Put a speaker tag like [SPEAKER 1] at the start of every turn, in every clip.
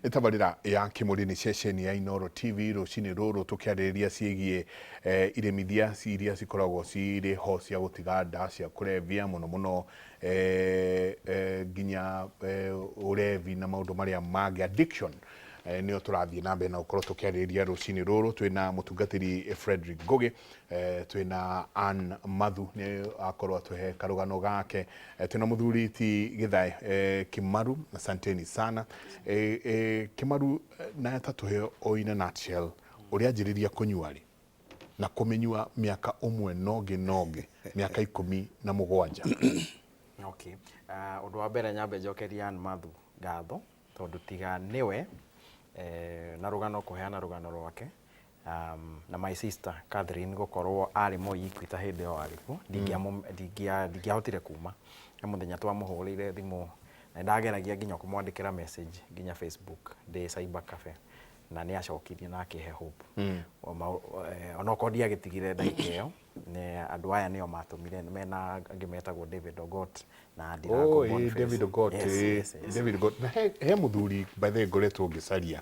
[SPEAKER 1] Itabarira ya Kimurini session ya Inoro TV rucini ruru tukiarĩrĩria ciĩgiĩ iremithia iria cikoragwo cirĩ ho cia gũtiga nda cia kũrebia mũno nginya urevi na maũndũ marĩa mangĩ addiction nĩo tũrathiĩ na mbere na gũkorwo tukiarĩrĩria rucini ruru. Twĩna mũtungatĩri Frederick Ngugi, twĩna Ann Mathu nĩ akorwo atũhe karũgano gake, twĩna mũthuri ti Githae Kimaru, asanteni sana. Kimaru na tatuhe o in a nutshell uria njĩrĩria kũnyua rĩ na kũmenyua mĩaka ũmwe noge mĩaka 17.
[SPEAKER 2] Okay. Ũndũ wa mbere nyambe njokeria Ann Mathu ngatho tondu tiga niwe na rũgano kũheana rũgano rwake, na my sister Catherine gũkorwo arĩ moi ikwita hĩndĩ ĩyo arĩkuo ndingĩahotire kuma na mũthenya twamũhũrĩire thimũ na ndageragia nginya kũmwandĩkĩra message nginya Facebook ndĩ Cyber Cafe na nĩ acokirie na akĩhe hope. Ona okorwo ndiagĩtigire ndagĩka ĩyo andũ aya nĩo matũmire mena angĩ metagwo David Ogot na Ndirango Boniface.
[SPEAKER 1] David Ogot, David Ogot. Na he mũthuri by the way ngoretwo ngĩcaria,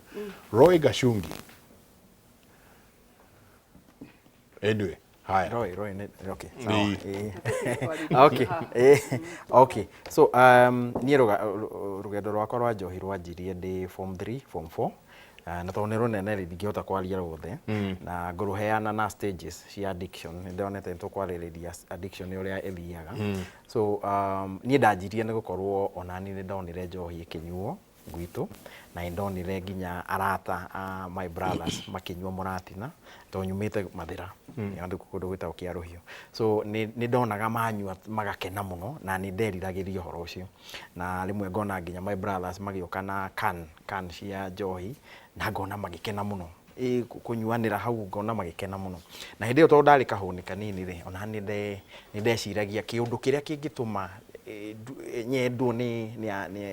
[SPEAKER 1] Roy Gachungi. Anyway, haya.
[SPEAKER 2] Roy, okay. Okay. Okay. So niĩ rũgendo rwakwa rwa njohi rwanjirie ndĩ form 3, form 4. Na tondũ nĩ rũnene ndingĩhota kwaria rwothe na ngũrũheana na stages cia addiction. Nĩ ndonete tũkwarĩrĩria addiction ũrĩa ĩthiaga. So niĩ ndanjirie nĩ gũkorwo ona niĩ nĩ ndonire njohi ĩkĩnyuo gwitũ na ndonire nginya arata my brothers makinyua mũratina tondũ nyumĩte Mathĩra nĩ kũndũ gwĩtagwo Kĩarũhiũ. So nĩ ndonaga manyua magakena mũno na nĩ nderiragĩria ũhoro ũcio, na rĩmwe ngona nginya my brothers magĩũka na can cia njohi na ngona magĩkena mũno kũnyuanĩra hau, ngona magĩkena mũno. Na hĩndĩ ĩyo tondũ ndarĩ kahũni kanini rĩ, ona nĩ ndeciragia kĩũndũ kĩrĩa kĩngĩtũma nyendwo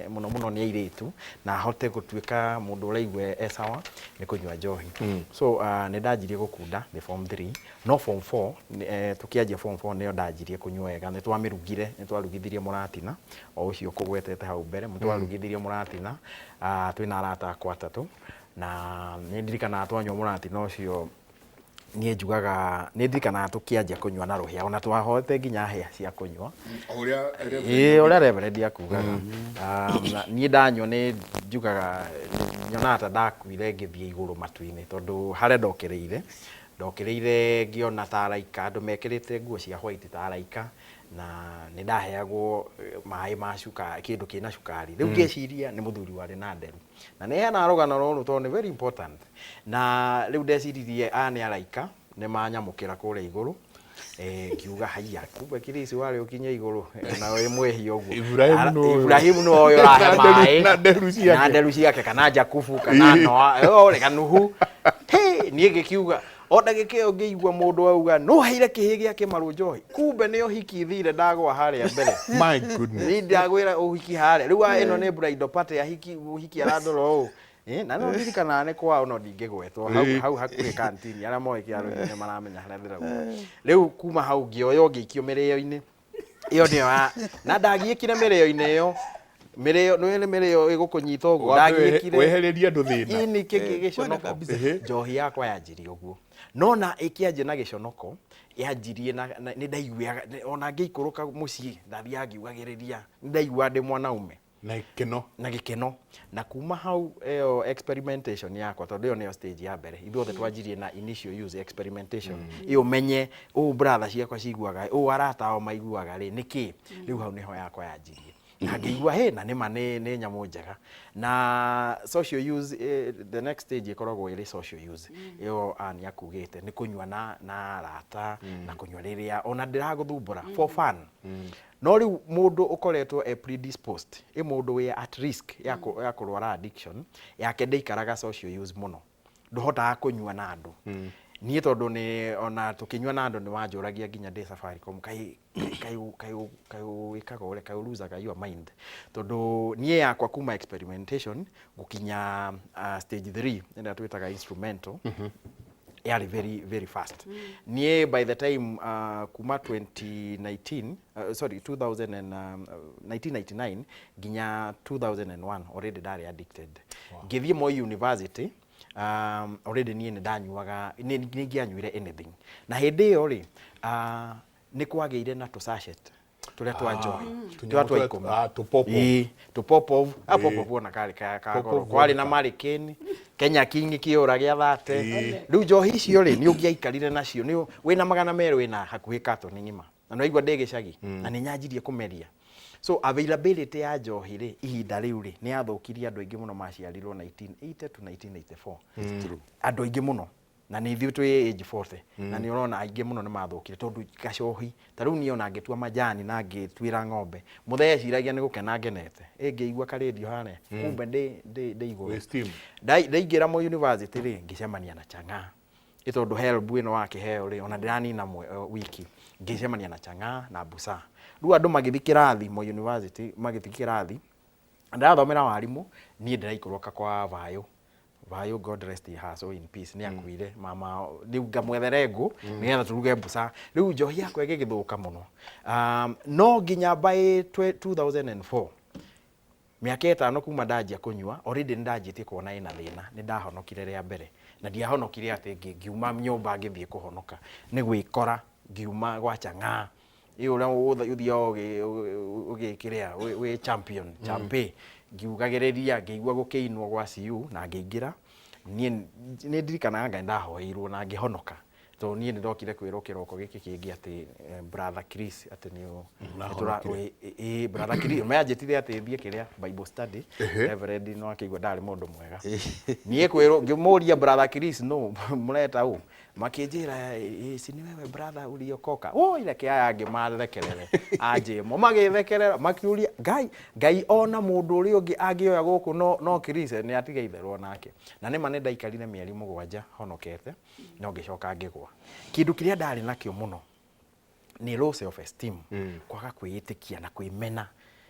[SPEAKER 2] mũno nĩ airĩtu na hote gũtuĩka mũndũ ũraigua sawa nĩ kũnyua njohi. So nĩ ndanjirie gũkunda the form 3, no form 4 tukianjia form 4 nĩyo ndanjirie kũnyua wega. Nĩ twarugithirie mũratina o ũcio kũgwetete hau mbere, twarugithirie mũratina, twĩna arata akwa atatũ na nĩ ndirikanaga twanyua mũratina ũcio niĩ njugaga nĩ ndirikanaga tũkĩanjia kũnyua na rũhĩa ona twahote nginya hĩa cia kũnyua ũrĩa reverend akugaga. Niĩ ndanyua nĩ njugaga nyonaga ta ndakuire ngĩthiĩ igũrũ matu-inĩ tondũ harĩa ndokereire ngĩona ta araika andũ mekĩrĩte nguo cia white ta araika na nĩ ndaheagwo maĩ ma cukari, kĩndũ kĩna cukari. Rĩu ngĩciria nĩ mũthuri warĩ na nderu na nĩ hena rũgano rũrũ tondũ nĩ very important, na rĩu ndeciririe nĩ araika nĩ manyamũkĩra kũrĩa igũrũ. Ngiuga haiya kumbe Kirisi warĩ ũkinye igũrũ na wĩ mwehia ũguo Ibrahimu no oyo rahe maĩ na nderu ciake kana Jakubu kana Noa reka nuhu. Niĩ ngĩkiuga o ndagĩka ĩyo ngĩigua mũndũ auga no heire kĩhĩ gĩake Marũ njohi, kumbe nĩ ũhiki thire ndagwa harĩa mbere.
[SPEAKER 1] My goodness.
[SPEAKER 2] Nĩ ndagwĩra ũhiki harĩa rĩu ĩno nĩ bridal party ya ũhiki arandora ũũ. Na no ndirikana nĩ kwao no ndingĩgwetwo hau hakuhĩ kantini arĩa moĩ Kĩarũhiũ nĩ maramenya harĩa ndĩrauga. Rĩu kuma hau ngĩoywo ngĩikio mĩrĩo-inĩ ĩyo nĩyo na ndagiĩkire mĩrĩo-inĩ ĩyo mĩrĩo ĩgũkũnyita ũguo ndagiĩkire
[SPEAKER 1] wehereria andũ thĩna
[SPEAKER 2] ini gĩconoko. Njohi yakwa yanjirie ũguo no na ĩkĩanjia na gĩconoko yanjirie na nĩ ndaiguaga ona ngĩikũrũka mũciĩ ndathiaga ngiugagĩrĩria nĩ ndaigua ndĩ mwanaume na gĩkeno. Na kuma hau experimentation yakwa tondũ ĩyo nĩyo stage ya mbere, ithuothe twanjirie na initial use experimentation ĩyo menye brother ciakwa ciguaga arata ao maiguaga rĩ nĩkĩ. Rĩu hau nĩho yakwa yanjirie na ngĩigua na nĩma nĩ nyamũ njega. Na social use the next stage ĩkoragwo ĩrĩ social use ĩyo nĩ akugĩte nĩ kũnyua na arata na kũnyua rĩrĩa ona ndĩragũthumbũra for fun. No rĩu mũndũ ũkoretwo predisposed mũndũ wĩ at risk ya kũrwara addiction yake ndĩikaraga social use mũno, ndũhotaga kũnyua na andũ. Niĩ tondũ nĩ ona tũkĩnyua na andũ nĩ wanjũragia nginya ndĩ Safaricom kaĩ wĩkaga ũrĩa kaĩ lusaga your mind, tondũ niĩ yakwa kuma experimentation gũkinya stage 3 ĩrĩa twĩtaga instrumental yarĩ very fast. Niĩ by the time kuma 1999 nginya 2001 already ndarĩ addicted. ngithie Moi University already nie ndanyuaga ni ngianyuire anything na hindi yo ri ni kwageire na to sachet turia twa njohi twa twa ikumi to pop off na kale ka goro kwari na marikini Kenya King kiura gia 30 riu njohi icio ri ni ungiaikarire nacio ni wina magana merĩ wina hakuhi carton ngima na no igua ndegicagi na ni nyanjirie kumeria so availability ya njohi ri ihinda riu ri ni yathukirie andu aingi muno maciarirwo 1980 to 1984 andu aingi muno na ni ithuĩ twĩ age 40 na ni urona aingi muno ni mathukire tondu gacohi ta riu ni ona ngitua majani na ngitwira ng'ombe muthee ciragia ni gukena ngenete ngĩigua ka radio hane kumbe ndi iguru ndaingira Moi University ri ngicemania na Chang'aa itondu help ino wakiheo ri ona ndiranina wiki ngicemania na Chang'aa na Busa riu andu magithikirathi Moi University magithikirathi ndathomera warimu ni ndiraikũrũka kwa Vayo God rest her soul in peace ni akuire mama riu ngamwethere ngu nigetha turuge Busa riu njohi yakwa igigithuka muno no nginya by 2004 miaka 5 kuma ndajia kunyua already ndajitie kuona ina thina ni ndahonokire ria mbere na ndiahonokire ati ngiuma nyumba ngithie kuhonoka ni gwikora ngiuma gwa Chang'aa uria uthio ugikiria we champion ngiugagiriria ngĩigua gũkĩinwo gwa CU na ngĩingira ni ndirikanaga ngai ndahoeirwo na ngĩhonoka to ni ndokire kwĩrwo kĩroko gĩkĩ kĩngĩ atĩ brother Chris atĩ ni brother Chris mayanjĩtire atĩ thiĩ kĩrĩa Bible study Reverend no akĩigua ndarĩ mũndũ mwega niĩ kwĩrwo ngĩmũria brother Chris no mũreta ũ makĩnjĩra si ni wewe brother uliokoka reke aya angĩ mathekerere anjĩmo magĩthekerera makiuria ngai ona mũndũ ũrĩa ũngĩ angĩoya gũkũ no Chris nĩ atiga itherwo nake na nĩma nĩ ndaikarire mĩeri 7 honokete no ngĩcoka ngĩgwa kindu kĩrĩa ndarĩ nakĩo mũno ni low self esteem kwaga kwĩĩtĩkia na kwĩmena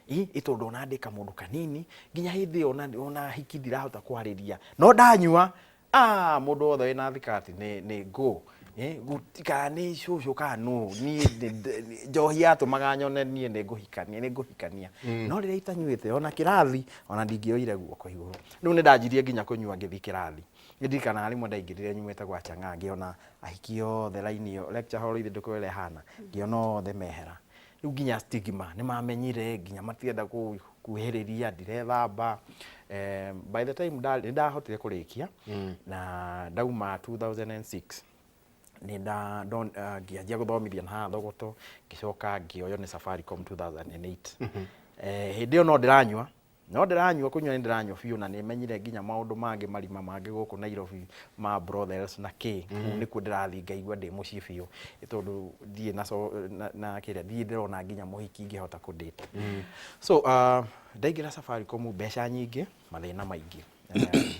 [SPEAKER 2] itondu ona ndika mundu kanini nginya hindi ona hiki ndirahota kwarĩria no ndanyua mundu wothe wina thikati ni go gutika ni cucu kanu ni njohi atumaga nyone nie ni nguhikania no riria itanyuite ona kirathi ona ndingioire guoko iguru riu ni ndanjirie nginya kunyua ngithi kirathi ndirikana rimwe ndaingirire nyumite gwa Chang'aa ngiona ahiki othe laini yo lecture hall ithe ndukwele hana ngiona othe mehera riu nginya stigma ni mamenyire nginya matienda kuhiriria ndirethamba by the time ndahotire kurikia na ndauma 2006 ni ngianjia guthomithia na thogoto ngicoka ngioyo ni Safaricom 2008 hindi yo no ndiranyua kunyua ni ndiranyua biu na ni menyire nginya maundu mangi marima mangi guku Nairobi ma brothels na ki ni ku ndirathi ngaigua ndi mucii biu itondu ndie na kiria ndie ndirona nginya muhiki ngihota ku date so ndaigira Safaricom mbeca nyingi mathina maingi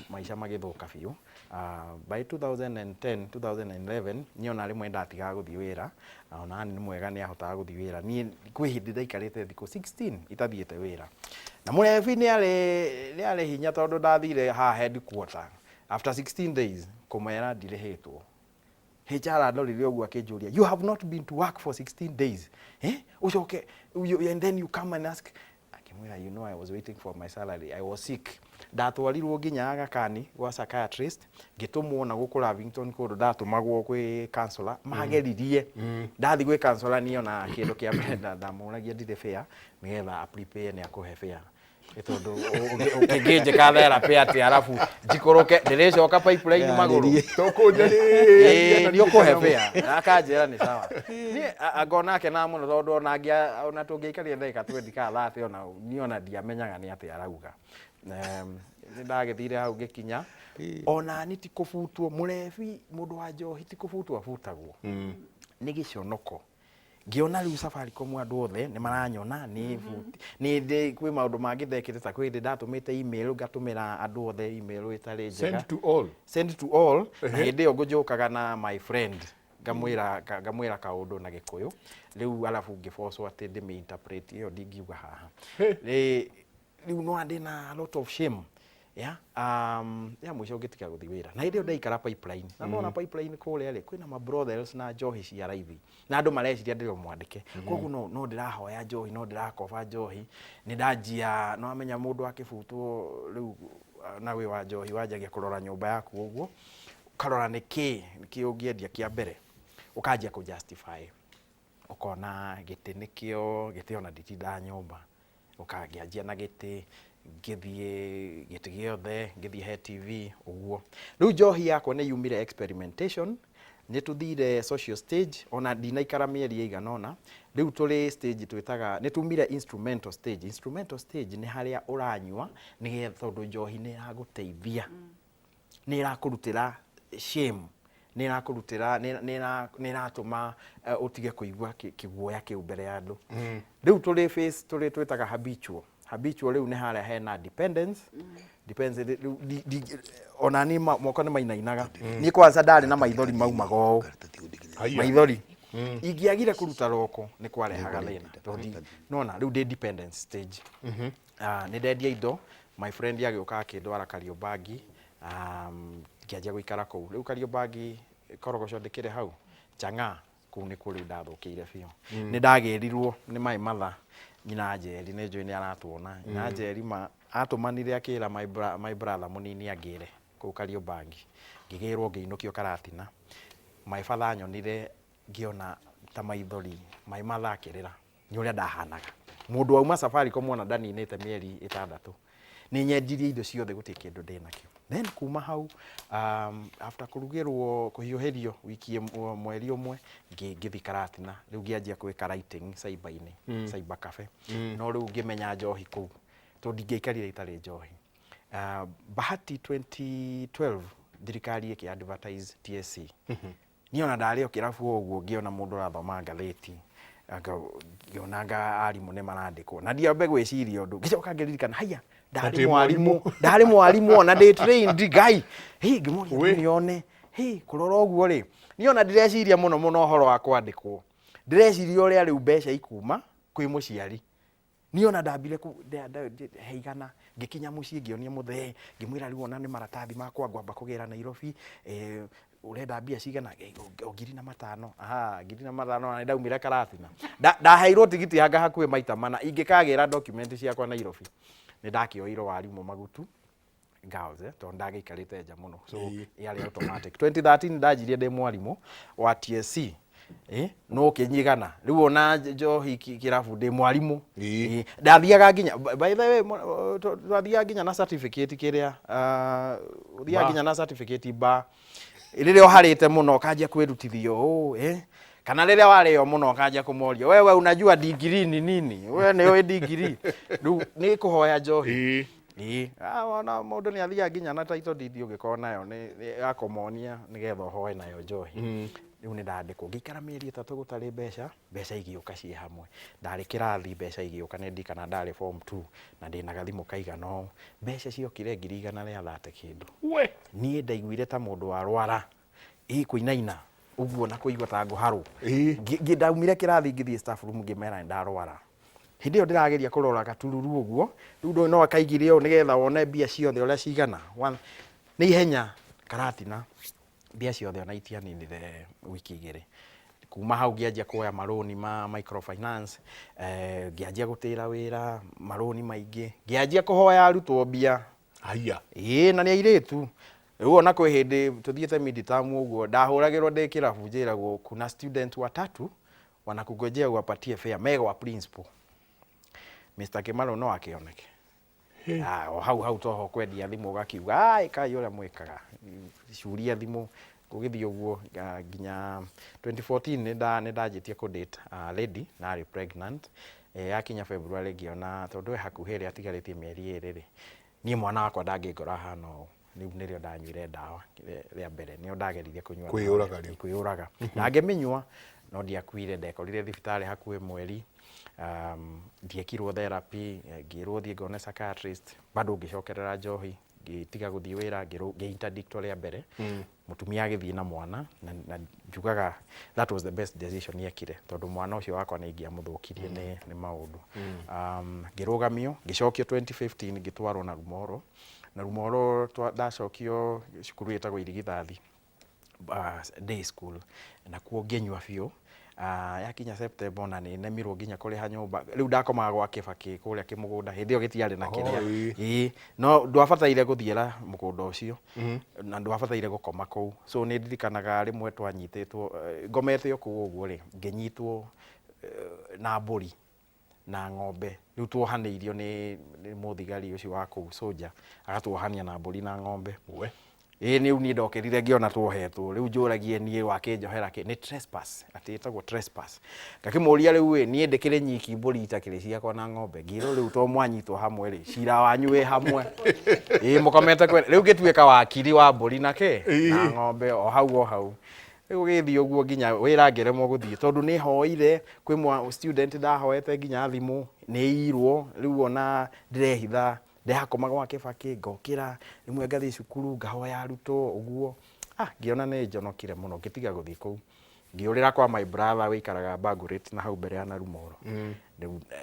[SPEAKER 2] maisha magithuka biu by 2010 2011 niona rimwe ndatiga guthii wira ona ni mwega ni ahotaga guthii wira ni kwi hindi ndaikarite thikũ 16 itathiete wira na murevi ni ale hinya tondu ndathire ha headquarter after 16 days kumera ndirihitwo HR ndorire ogua akinjuria you have not been to work for 16 days ucoke and then you come and ask akimwira you know I was waiting for my salary I was sick ndatwarirwo nginya Agakani gwa psychiatrist ngitumwo na guku Lavington kundu ndatumagwo kwi counselor mageririe ndathi gwi counselor niyo na kindu kia mbere ndamuragia ndire fair nigetha prepare ni akuhe fair itondu ukingije ka therapy ati arafu njikoroke ndiricoka pipeline maguru tukunjari ndio kuhe fair akanjira ni sawa ni agona ake na muno tondu ona tungiikaria ndeka 20 ka 30 ona niona ndiamenyaga ni ati arauga ndagithire hau gikinya ona ni tikubutwo murevi mundu wa njohi tikubutwo abutagwo ni giconoko ngiona riu Safaricom andu othe ni maranyona ni kwi maundu mangithekete ta kwi ndatumite email ngatumira andu othe email itari njega send to all na hindi yo ngujukaga na my friend ngamwira kaundu na Gikuyu riu alafu ngiforce ati ndimi interpret iyo ndingiuga haha riu no andi na a lot of shame ya mwisho ngitika guthi wira na hindi ndaikara pipeline na nona pipeline kule ri kwina ma brothers na njohi cia raithi na andu mareciria ndiro mwandike koguo no ndirahoya njohi no ndirakoba njohi ni ndanjia no amenya mundu akibutwo riu na wi wa njohi wanjagia kurora nyumba yaku uguo karora niki ungiendia kia mbere ukanjia ku justify ukona giti nikio giti ona nditinda nyumba ukangianjia na giti ngithie giti giothe ngithie he TV uguo riu njohi yakwa ni yumire experimentation ni tuthire social stage ona ndinaikara mieri iganona riu tuli stage twitaga ni tumire instrumental stage ni haria uranyua ni getha tondu njohi ni iraguteithia ni irakurutira shame ni irakurutira ni iratuma utige kuigua kiguoya kiu mbere ya andu riu tuli face tuli twitaga habitual riu ni haria hena dependence ona ni moko ni mainainaga ni kwanza ndari na maithori maumaga ũũ maithori ingiagire kuruta roko ni kwarehaga thina tondi nona riu ndi dependence stage ni ndendia indo my friend agĩũka akĩndwara Kariobangi ngĩanjia gũikara kũu riu Kariobangi korogoco ndĩkĩrĩ hau Chang'a kũu nĩ kũrĩ ndathũkĩire biũ ni ndagĩrirwo ni Mai Matha nyina Njeri nĩ njũĩ nĩ aratuona nyina Njeri atũmanire akĩra my brother mũnini angĩre kũu Kariobangi ngĩgĩrwo ngĩinũkio Karatina my father anyonire ngĩona ta maithori Mai Matha akĩrĩra nĩ ũrĩa ndahanaga mũndũ wauma Safaricom ona ndaninĩte mĩeri 6 nĩ nyendirie indo ciothe gũtirĩ kĩndũ ndĩnakĩo then kuma hau after kurugirwo kuhiuhirio wiki mweri umwe ngĩthi Karatina riu ngĩanjia gwĩka writing cyber-inĩ cyber cafe no riu ngĩmenya njohi kũu to ndingĩaikarire itarĩ njohi bahati 2012 thirikari ĩkĩ-advertise TSC niĩ ona ndarĩ o kĩrabu ũguo ngĩona mũndũ ũrathoma ngathĩti ngĩonaga arimũ nĩ marandĩkwo na ndiambe gwĩciria ũndũ ngĩcoka ngĩririkana haiya ndarĩ mwarimũ ona ndĩ trained guy ngĩmũria nione kũrora ũguo rĩ niĩ ona ndĩreciria mũno ũhoro wa kwandĩkwo ndĩreciria ũrĩa rĩu mbeca ikuma kwĩ mũciari niĩ ona ndambire heigana ngĩkinya mũciĩ ngĩonia mũthee ngĩmwĩra rĩu ona nĩ maratathi makwa ngwamba kũgĩra Nairobi urenda mbia cigana 5,000 5,000 na ndaumire Karatina ndaheirwo tigiti hanga hakuhĩ maita mana ingĩkagĩra document ciakwa Nairobi nĩ ndakĩoirwo warimũ magutu ngaoze to ndagĩikarĩte nja mũno so yarĩ automatic 2013 ndajirie ndĩ mwarimũ wa TSC no kinyigana riu ona njohi kirabu ndi mwarimu ndathiaga nginya by the way ndathiaga nginya na certificate kiria thiaga nginya na certificate ba riria uharite muno kanjia kwirutithio kana riria wario muno kanjia kumoria wewe unajua degree ni nini wewe ni we degree riu ni kuhoya njohi ona mundu ni athiaga nginya na title deed ugikona nayo ni akomonia nigetha hoe nayo njohi riu ni ndandikwo ngikara mieri 3 gutari mbeca igĩũka cie hamwe ndarĩ kĩrathi mbeca igĩũka nĩ ndikana ndarĩ form 2 na ndĩna gathimũ kaigana mbeca ciokire 100 rĩa thate kĩndũ niĩ ndaiguire ta mũndũ warwara kũinaina ũguo na kũigua ta ngũharũ ndaumire kĩrathi ngĩthiĩ staff room ngĩmera ndarwara hindi ĩyo ndĩrageria kũrora gatururu ũguo rĩu no akaigire ũũ nĩgetha wone mbia ciothe ũrĩa cigana nĩ ihenya Karatina mbia ciothe ona itianinire wiki 2 kuma hau ngĩanjia kuoya maroni ma microfinance ngĩanjia gũtĩra wĩra maroni maingĩ ngĩanjia kũhoya arutwo mbia
[SPEAKER 1] haiya
[SPEAKER 2] na nĩ airĩtu rĩu ona kwĩ hĩndĩ tũthiĩte mid-term ũguo ndahũragĩrwo ndĩ kĩrabu njĩragwo kuna student watatu wanakungojea uwapatie fare megwa principal Mr. Kimaro no akĩoneke hau toho kwendia thimũ gakiuga kai ũrĩa mwĩkaga curia thimũ gũgĩthiĩ ũguo nginya 2014 nĩ ndanjĩtie ku date lady na arĩ pregnant yakinya February ngĩona tondũ hakuhĩ rĩ atigarĩtie mĩeri 2 rĩ niĩ mwana wakwa ndangĩngora hana ũũ rĩu nĩrĩo ndanyuire ndawa rĩa mbere nĩyo ndageririe kũnyua kwĩyũraga na ngĩmĩnyua no ndiakuire ndekorire thibitarĩ hakuhĩ mweri ndiekirwo therapy ngĩrwo thiĩ ngone psychiatrist bado ngĩcokerera njohi ngĩtiga gũthiĩ wĩra ngĩ-interdict rĩa mbere mũtumia agĩthiĩ na mwana na njugaga that was the best decision niekire tondũ mwana ũcio wakwa nĩ ingĩamũthũkirie nĩ maũndũ ngĩrũgamio ngĩcokio 2015 ngĩtwarwo na Rumoro ndacokio cukuru ĩtagwo Irigithathi day school na kuo ngĩnyua biũ yakinya September na nĩ nemirwo nginya kũrĩha nyũmba rĩu ndakomaga gwa Kĩbakĩ kũrĩa kĩmũgũnda hĩndĩ ĩyo gĩtiarĩ na kĩrĩa no ndwabataire gũthiĩra mũgũnda ũcio na ndwabataire gũkoma kũu so nĩ ndirikanaga rĩmwe twanyitĩtwo ngomete kũu ũguo rĩ ngĩnyitwo na mbũri na ng'ombe rĩu tuohanĩirio nĩ mũthigari ũcio wa kũu soja agatuohania na mbũri na ng'ombe rĩu niĩ ndokĩrire ngĩona tuohetwo rĩu njũragie niĩ wakĩnjohera nĩ trespass atĩ ĩtagwo trespass ngakĩmũria rĩu niĩ ndĩkĩrĩ nyiki mbũri itakĩrĩ ciakwa na ng'ombe ngĩrwo rĩu to mwanyitwo hamwe rĩ cira wanyu wĩ hamwe mũkomete rĩu ngĩtuĩka wakiri wa mbũri na ng'ombe o hau rĩu gĩthiĩ ũguo nginya wĩra ngĩremwo gũthiĩ tondũ nĩ hoire kwĩ student ndahoete nginya thimũ nĩ irwo rĩu ona ndĩrehitha ndehakoma gwa Kĩbakĩ ngokĩra rĩmwe ngathiĩ cukuru ngahoya arutwo ũguo ngĩona nĩ njonokire mũno ngĩtiga gũthiĩ kũu ngĩũrĩra kwa my brother wĩikaraga Bagurĩti na hau mbere ya Narumoro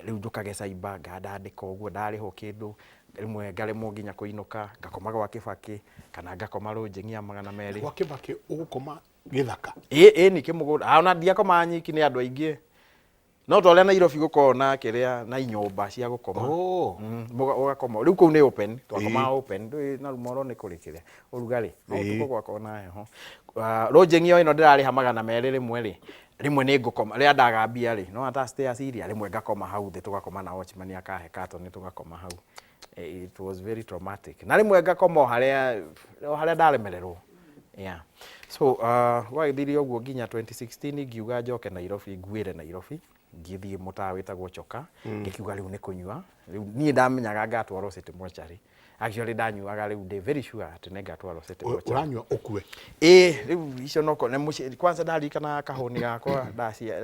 [SPEAKER 2] rĩu njũkage cyber ngandandĩka ũguo ndarĩho kĩndũ rĩmwe ngaremwo nginya kũinũka ngakoma gwa Kĩbakĩ kana ngakoma Rũnjĩng'i 200
[SPEAKER 1] gwa Kĩbakĩ ũgũkoma gĩthaka
[SPEAKER 2] nĩ kĩmũgũnda ona ndiakoma nyiki nĩ andũ aingĩ no ta ũrĩa Nairobi gũkorwo na kĩrĩa na inyũmba cia gũkoma ũgakoma rĩu kũu nĩ open twakoma open ndũĩ Narumoro nĩ kũrĩ kĩrĩa ũrugarĩ no ũtukũ gwakorwo na heho Rũnjĩng'i ĩno ndĩrarĩha 200 rĩmwe nĩ ngũkoma rĩrĩa ndagambia rĩ no ata stairs iria rĩmwe ngakoma hau thĩ tũgakoma na watchman akahe carton tũgakoma hau it was very traumatic na rĩmwe ngakoma harĩa ndaremererwo so gwagĩthirie ũguo nginya 2016 ngiuga njoke Nairobi nguĩre Nairobi ngĩthiĩ mũtaa wĩtagwo Choka ngĩkiuga rĩu nĩ kũnyua rĩu niĩ ndamenyaga ngatwarwo City Mortuary actually ndanyuaga rĩu ndĩ very sure atĩ nĩ ngatwarwo City Mortuary
[SPEAKER 1] ũranyua ũkue
[SPEAKER 2] rĩu icio noko nĩ mũciĩ kwanza ndarikana kahũni gakwa ndacia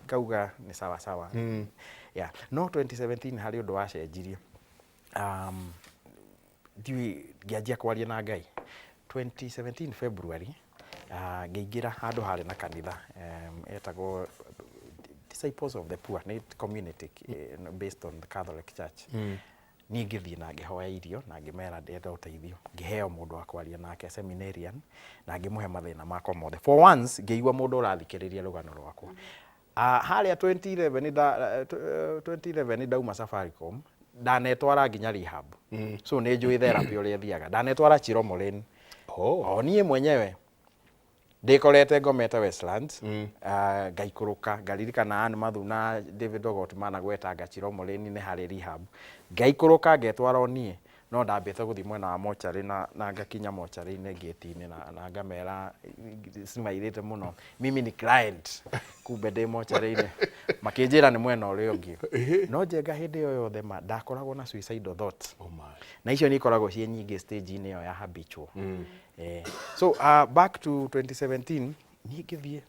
[SPEAKER 2] ngauga nĩ sawa no 2017 harĩ ũndũ wacenjirie ndiũĩ ngĩanjia kwaria na Ngai 2017 February ngĩingĩra handũ harĩ na kanitha etagwo Disciples of the Poor nĩ community based on the Catholic Church niĩ ngĩthiĩ na ngĩhoya irio na ngĩmera ndĩenda ũteithio ngĩheo mũndũ wa kwaria nake seminarian na ngĩmũhe mathĩna makwa mothe for once ngĩigua mũndũ ũrathikĩrĩria rũgano rwakwa harĩa 2011 ndauma Safaricom ndanetwara nginya rehab so nĩ njũĩ therapy ũrĩa thiaga ndanetwara Chiromoreni niĩ mwenyewe ndikorete ngomete Westlands ngaikũrũka ngaririkana Ann Mathu na David Ogot managwetanga Chiromoreni nĩ harĩ rehab ngaikũrũka ngetwara niĩ no ndambĩte gũthiĩ mwena wa mochari na ngakinya mochari-inĩ gate-inĩ na ngamera cimairĩte mũno mimi ni client kumbe ndĩ mochari-inĩ makĩnjĩra nĩ mwena ũrĩa ũngĩ no njenga hĩndĩ ĩyo yothe ndakoragwo na suicidal thoughts na icio nĩ ikoragwo ciĩ nyingĩ stage-inĩ ĩyo ya habitual so back to 2017 niĩ ngĩthiĩ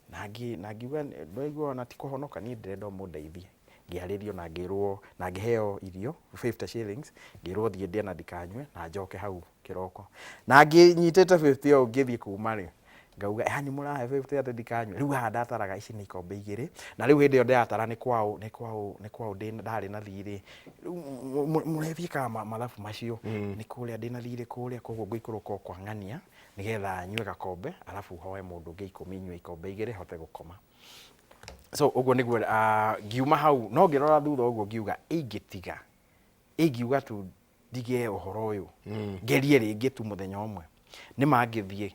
[SPEAKER 2] na ngiuga ndaigua ona ti kũhonoka niĩ ndĩrenda mũndeithie ngĩarĩrio na ngĩrwo na ngĩheo irio 50 shillings ngĩrwo thiĩ ndĩa na ndikanyue na njoke hau kĩroko na ngĩnyitĩte 50 ĩyo ngĩthiĩ kuma rĩ ngauga nĩ mũrahe 50 atĩ ndikanyue rĩu haha ndataraga ici nĩ ikombe 2 na rĩu hĩndĩ ĩyo ndĩratara nĩ kwao ndarĩ na thirĩ mũrethiĩkaga mathabu macio nĩ kũrĩa ndĩ na thirĩ kũrĩa koguo ngũikũrũka kwa ng'ania nĩgetha nyue gakombe arabu hoe mũndũ ũngĩ 10 nyue ikombe 2 hote gũkoma so ũguo nĩguo ngiuma hau no ngĩrora thutha ũguo ngiuga ingiuga tu ndige ũhoro ũyũ ngerie rĩngĩ tu mũthenya ũmwe nĩ mangĩthiĩ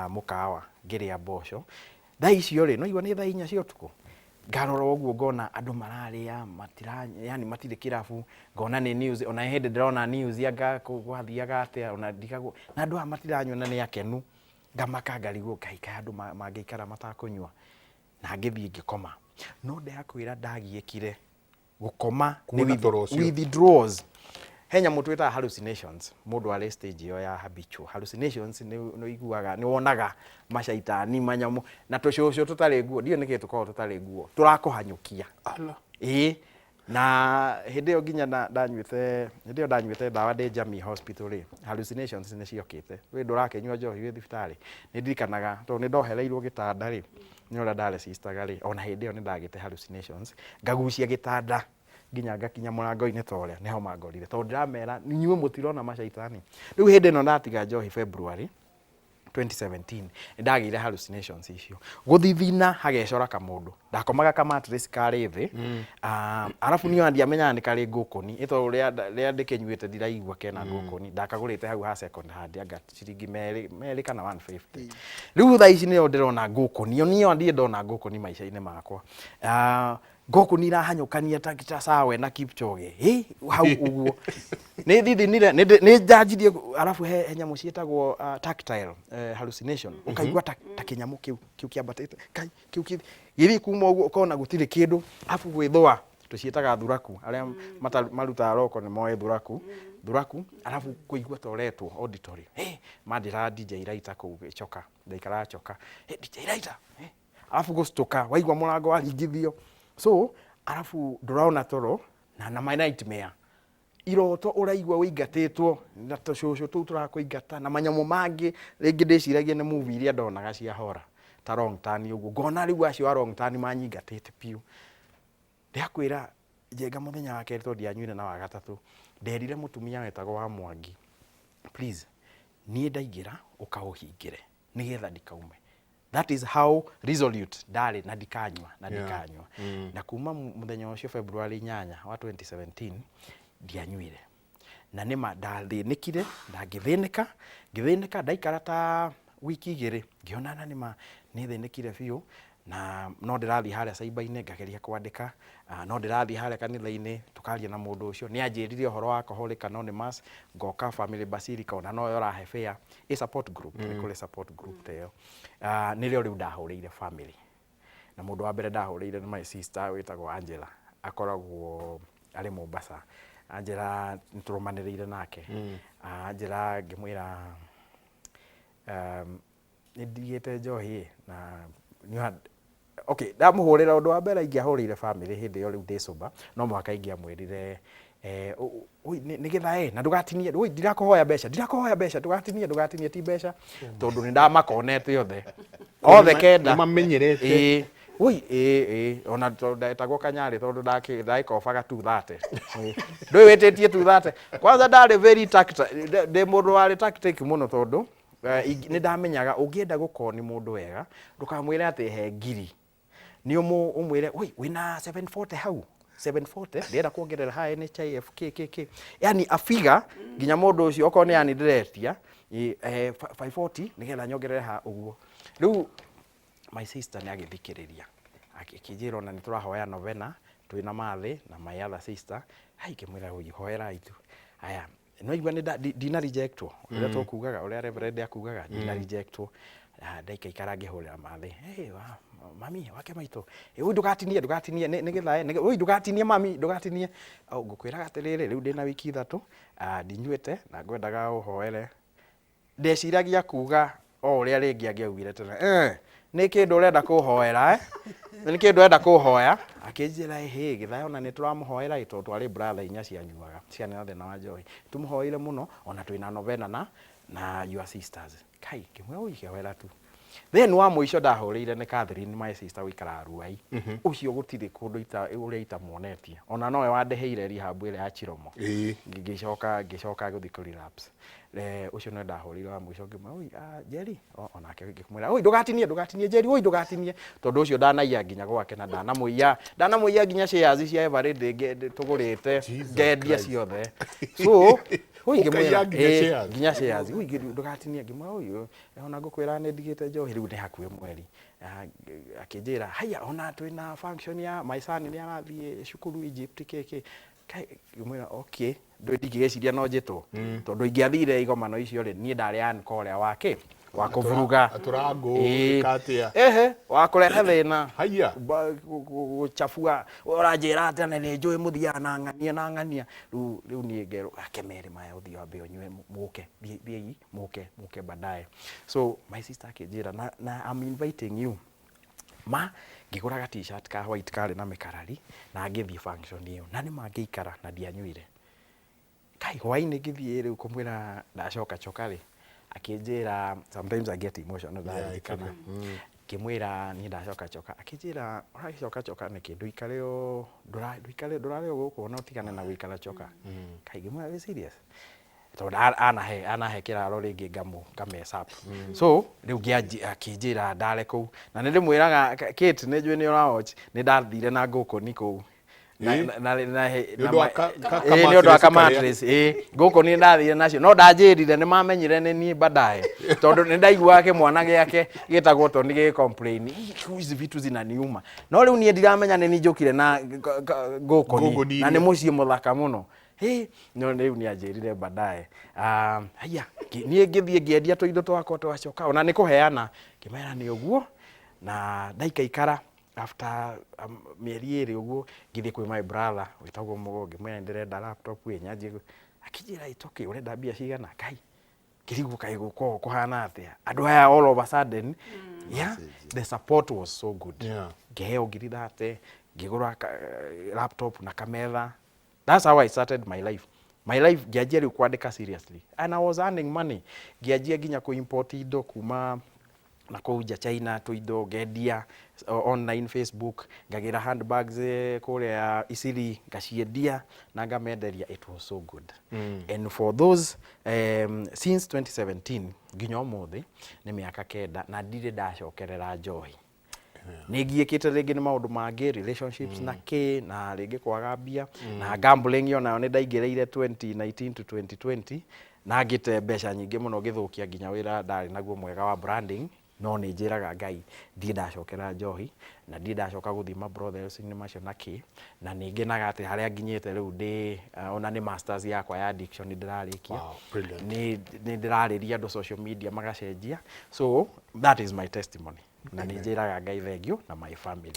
[SPEAKER 2] mũkawa ngĩrĩa mboco thaa icio rĩ no igua nĩ thaa 4 cia ũtukũ ngarora ũguo ngona andũ mararĩa yani matirĩ kĩrabu ngona nĩ news ona hĩndĩ ndĩrona news gwathiaga atĩa ona ndigagwo na andũ aya matiranyua na nĩ akenu ngamaka ngarigwo ngaika andũ mangĩikara matakũnyua na ngĩthiĩ ngĩkoma no ndakwĩra ndagiĩkire gũkoma nĩ withdrawals henya mũtu wĩtaga hallucinations mũndũ arĩ stage ĩyo ya habitual hallucinations nĩ iguaga nĩ wonaga macaitani manyamu na tũcũcũ tũtarĩ nguo ndiũ nĩkĩ tũkoragwo tũtarĩ nguo tũrakũhanyũkia na hĩndĩ ĩyo nginya ndanyuĩte ndawa ndĩ Jamii Hospital hallucinations nĩ ciokĩte wĩ ndũrakĩnyua njohi wĩ thibitarĩ nĩ ndirikanaga tondũ nĩ ndohereirwo gĩtanda rĩ nĩ ũrĩa ndaresistaga rĩ ona hĩndĩ ĩyo nĩ ndagĩte hallucinations ngagucia gĩtanda nginya ngakinya mũrango-inĩ ta ũrĩa nĩho mangorire tondũ ndiramera ninyuĩ mũtirona macaitani rĩu hĩndĩ ĩno ndatiga njohi February 2017 ndagire hallucinations icio guthithina hagecora kamundu ndakomaga kama address kari thi arafu niyo ndiamenyaga ni kari ngukuni ito ria ndikinyuite ndiraigua kena ngukuni ndakagurite hau ha second hand anga ciringi meri kana 150 riu thaa ici niyo ndirona ngukuni niyo ndie ndona ngukuni maisha-ini makwa ngukuni irahanyukania ta sawe na Kipchoge hau uguo ni thithinire ni njanjirie arafu he nyamu cietagwo tactile hallucination ukaigua ta kinyamu kiu kiambatite kai kiu giri kuma uguo ukona gutire kindu afu gwithwa tucietaga thuraku aria maruta roko ni moe thuraku arafu kuigua toretwo auditory mandira DJ Raita ku choka ndaikara choka DJ Raita arafu gustuka waigua murango waringithio so arafu nduraona toro na my nightmare iroto uraigua wigatitwo na tucucu tu turakuingata na manyamu mangi ringi ndiciragia ni movie iria ndonaga cia horror ta wrong turn uguo ngona riu acio wrong turn manyingatite piu ndiakwira jenga muthenya wa keri to ndianyuire na wa gatatu nderire mutumia wetagwo wa Mwangi please nie ndaigira ukauhingire nigetha ndikaume. That is how resolute ndari na ndikanywa na kuma muthenya ucio February 8 wa 2017 ndianyuire na nima ndathinikire ngithinika ndaikara ta wiki igiri ngionana nima nithinikire biu na no ndirathi haria cyber-ini ngageria kwandika no ndirathi haria kanitha-ini tukaria na mundu ucio ni anjirire horo wa Alcoholics Anonymous ngoka Family Basilica ona no yorahe fair support group ni kule support group teo nirio riu ndahurire family na mundu wa mbere ndahurire ni my sister witagwo Angela akoragwo ari Mombasa Angela niturumanirire nake Angela ngimwira ndiete njohi na okay ndamuhurira undu wa mbere ingiahurire family hindi yo riu ndicuba no mwaka ingiamwirire ni githae na ndugatinie ndirakuhoya mbeca ndugatinie ti mbeca tondu ni ndamakonete othe kenda
[SPEAKER 1] mamenyerete
[SPEAKER 2] ona ndetagwo Kanyari tondu ndaikobaga 230 ndui wititie 230 kwanza ndari very tactile ndi mundu wari tactic muno tondu ni ndamenyaga ungienda gukoni mundu wega ndukamwire ati he ngiri ni umwire wina 740 hau 740 ndenda kuongerera ha NHIF KKK yani afiga nginya mundu ucio okone yani ndiretia 540 nigetha nyongerere ha uguo riu my sister ni agithikiriria akijira ona niturahoya novena twina mathi na my other sister kimwira hoera itu aya no igwa ni dina rejectwo uria tukugaga uria reverend akugaga dina rejectwo ndaika ikarange hurira mathi mami wake maito ndugatinie ni githae ndugatinie mami ndugatinie ngukwiraga atiriri riu ndina wiki 3 ndinyuite na ngwendaga uhoere ndeciragia kuga o uria ringi angiaugire tena ni kindu urenda kuhoera ni kindu urenda kuhoya akinjira githae ona ni turamuhoera ito twari brother inya cianyuaga ciana thina wa njohi tumuhoire muno ona twina novena na your sisters kai kimwe uikihoera tu then wa muico ndahurire ni Catherine my sister wikara Ruai ucio gutire kundu uria itamuonetie ona nowe wandeheire rehab ile ya Chiromo ngicoka guthi ku relapse ucio no ndahurire wa muico ngimwe Jerry onake ngimwira ndugatinie Jerry ndugatinie tondu ucio ndanaia nginya gwake na ndanamuia nginya shares cia Eveready tugurite ngendia ciothe so ngimwira nginya shares ndugatinie ngimwe ona ngukwira ni ndigite njohi riu ni hakuhe mweri akinjira haya ona twina function ya my son ni arathie cukuru Egypt keke ngimwira okay ndigiciria no njitwo tondu ingiathire igomano icio ri ni ndari an korea wake wa kuvuruga
[SPEAKER 1] aturango katia
[SPEAKER 2] wakurehe thina
[SPEAKER 1] haya
[SPEAKER 2] guchafua uranjira ati ni njui muthia na ngania riu ni ngero akemere maya uthio ambe onywe muke baadaye so my sister akinjira na I'm inviting you ma ngiguraga t-shirt ka white kari na mikarari na ngithie function iyo na ni mangiikara na ndianyuire kai hwaini ngithie riu kumwira ndacoka chokari akinjira sometimes I get emotional that kana kimwira ni ndacoka choka akinjira uracoka ni kindu ikareo ndurareo guku no tigane na gwikara choka kai ngimwira we serious tondu anahe kiraro ringi ngamesa so riu ngianjira ndare kuu na nä ndä mwä raga Kate nä njå nä å rawatch nä ndathire na ngå ni kuu nä å ndå wa kamatres ngå kå nä ndathire nacio no ndanjä rire nä mamenyire nä niä baadaye tondå nä ndaiguaga kä mwana gä ake gä tagwo to nä gä complain hizi vitu zinaniuma no rä u niä ndiramenya nä ni njå kire na ngå kå na nä må ciä må thaka må no no rä u nä anjä rire baadaye haya niä ngä thiä ngä endia tå indo twakwa twacoka ona nä kå heana kä mera nä å guo na ndaikaikara after mieri 2 uguo ngithie kwi my brother witagwo Mugonge mwene ndirenda laptop nyanjie akijira itoke urenda mbia cigana kai kirigu kai guko kuhana atia andu aya all of a sudden yeah the support was so good ngeheo ngiri thate ngigura laptop na kamera. That's how I started my life ngianjia riu kwandika seriously and I was earning money ngianjia nginya ku import indo kuma na kuja China tu indo ngendia online Facebook ngagira handbags kuria Isili ngaciendia na ngamenderia. It was so good and for those since 2017 nginya umuthi ni miaka 9 na ndire ndacokerera njohi nä ngiäkite rĩngĩ nĩ maũndũ mangĩ relationships na na rĩngĩ kwaga mbia na gambling yo nayo nĩ ndaingĩrĩire 2019 to 2020 na ngĩte mbeca nyingĩ mũno ngĩthũkia nginya wĩra ndarĩ naguo mwega wa branding no nĩ njĩraga Ngai ndiĩ ndacokera njohi na ndiĩ ndacoka gũthiĩ ma brothels nĩ macio na na nĩ ngenaga atĩ harĩa nginyĩte rĩu ndĩ ona nĩ masters yakwa ya addiction ndĩrarĩkia nĩ ndĩrarĩria andũ social media magacenjia so that is my testimony na nĩ njĩraga Ngai thengio na my family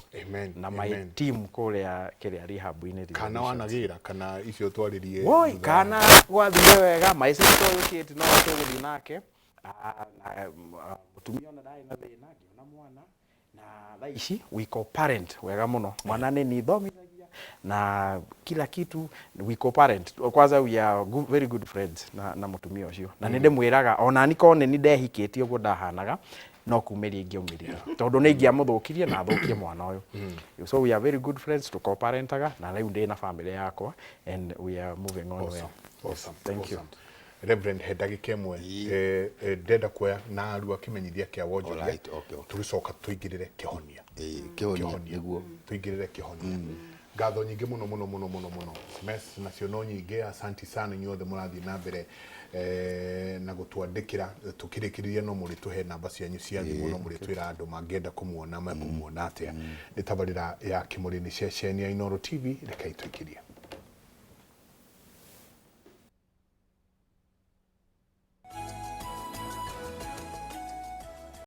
[SPEAKER 2] na my team kũrĩa rehab-inĩ
[SPEAKER 1] kana wanagĩra kana icio twaririe
[SPEAKER 2] oi kana gwathire wega my sister Kate no tũgũthiĩ nake mutumia ona ndai na thĩna ngiona mwana na thaa ici we co-parent wega mũno mwana nĩ nithomithagia na kila kitu we co-parent kwanza we are very good friends na mutumia ũcio na nĩ ndĩmwĩraga ona niko nĩ ndehikĩtie ũguo ndahanaga no kumeria ingĩumĩrĩra tondũ nĩ ingĩamũthũkirie na thũkie mwana ũyũ so we are very good friends to co-parentaga na rĩu ndĩ na family yakwa and we are moving on well.
[SPEAKER 1] Awesome.
[SPEAKER 2] Thank you
[SPEAKER 1] Reverend Hedagika mwe ndenda kuoya na aru akimenyithia kia wonjoria tugicoka tuingirire kihonia
[SPEAKER 3] niguo
[SPEAKER 1] tuingirire kihonia ngatho nyingi muno mes nacio no nyingi asanti sana inyuothe murathii na mbere na gutwandikira tukirikiria no muri tuhe namba cianyu cia thimu no muri twira andu mangenda kumuona makumuona atia ni tabarira ya Kimuri ni ceceni ya Inooro TV reka itwikirie